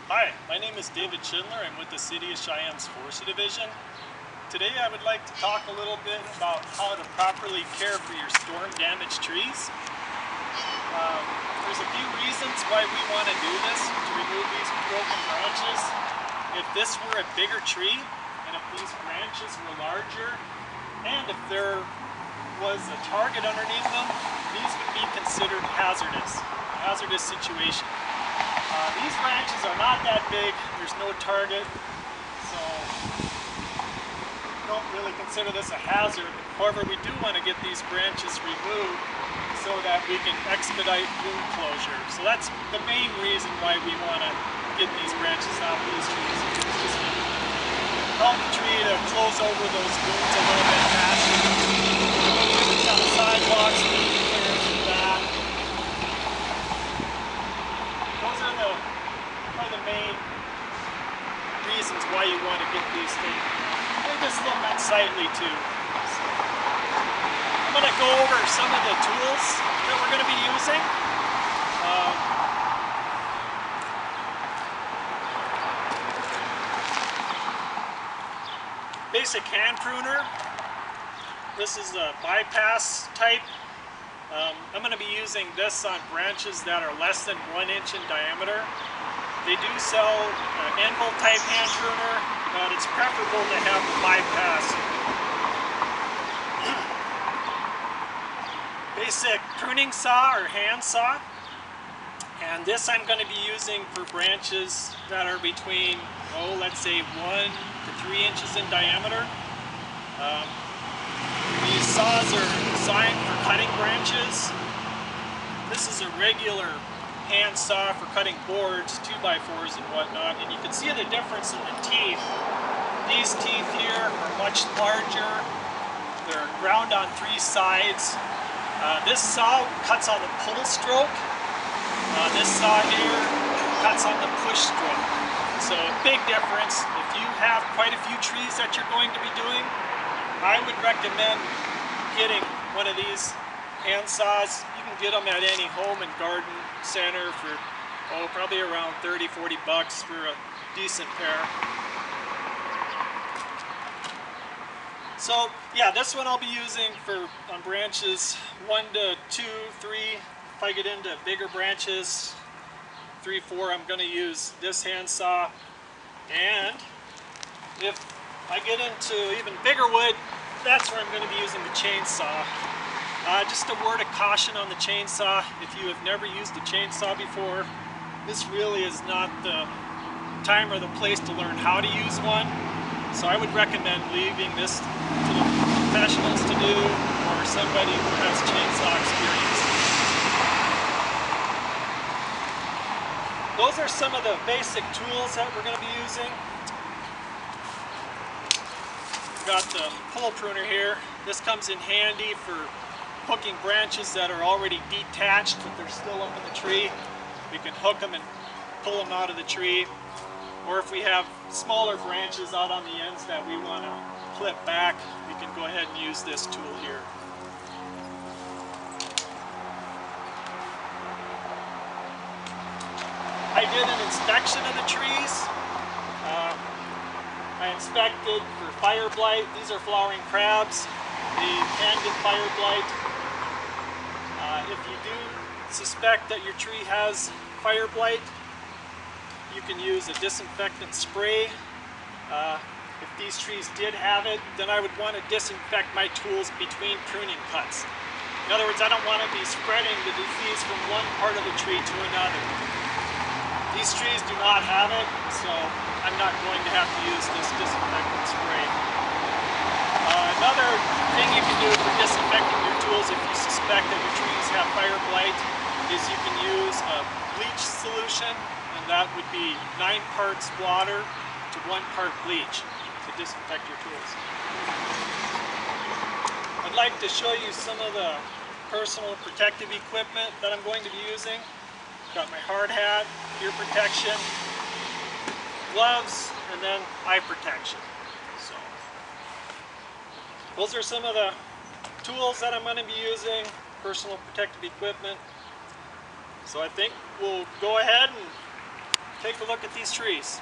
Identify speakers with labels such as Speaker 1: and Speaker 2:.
Speaker 1: Hi, my name is David Schindler. I'm with the City of Cheyenne's Forestry Division. Today I would like to talk a little bit about how to properly care for your storm-damaged trees. There's a few reasons why we want to do this, to remove these broken branches. If this were a bigger tree, and if these branches were larger, and if there was a target underneath them, these would be considered hazardous, a hazardous situation. These branches are not that big, there's no target, so don't really consider this a hazard. However, we do want to get these branches removed so that we can expedite wound closure. So that's the main reason why we want to get these branches out of these trees. Just help the tree to close over those wounds a little bit faster. It's on the sidewalks, clearance for that. Those are the main reasons why you want to get these things. They're just a little unsightly too. So, I'm going to go over some of the tools that we're going to be using. Basic hand pruner. This is a bypass type. I'm going to be using this on branches that are less than 1 inch in diameter. They do sell anvil type hand pruner, but it's preferable to have the bypass. Basic pruning saw or hand saw. And this I'm going to be using for branches that are between, let's say 1 to 3 inches in diameter. These saws are designed for cutting branches. This is a regular hand saw for cutting boards, 2x4s and whatnot, and you can see the difference in the teeth. These teeth here are much larger. They're ground on 3 sides. This saw cuts on the pull stroke. This saw here cuts on the push stroke. So big difference. If you have quite a few trees that you're going to be doing, I would recommend getting one of these hand saws. You can get them at any home and garden center for probably around 30-40 bucks for a decent pair. So yeah, this one I'll be using on branches 1 to 2, 3. If I get into bigger branches, 3, 4, I'm going to use this hand saw. And if I get into even bigger wood, that's where I'm going to be using the chainsaw. Just a word of caution on the chainsaw. If you have never used a chainsaw before, this really is not the time or the place to learn how to use one. So I would recommend leaving this to the professionals to do, or somebody who has chainsaw experience. Those are some of the basic tools that we're going to be using. Got the pole pruner here. This comes in handy for hooking branches that are already detached but they're still up in the tree. We can hook them and pull them out of the tree. Or if we have smaller branches out on the ends that we want to clip back, we can go ahead and use this tool here. I did an inspection of the trees. I inspected for fire blight. These are flowering crabs. They can get fire blight. If you do suspect that your tree has fire blight, you can use a disinfectant spray. If these trees did have it, then I would want to disinfect my tools between pruning cuts. In other words, I don't want to be spreading the disease from one part of the tree to another. These trees do not have it, so I'm not going to have to use this disinfectant spray. Another thing you can do for disinfecting your tools if you suspect that your trees have fire blight is you can use a bleach solution, and that would be 9 parts water to 1 part bleach to disinfect your tools. I'd like to show you some of the personal protective equipment that I'm going to be using. Got my hard hat, ear protection, gloves, and then eye protection. So those are some of the tools that I'm going to be using, personal protective equipment. So I think we'll go ahead and take take a look at these trees.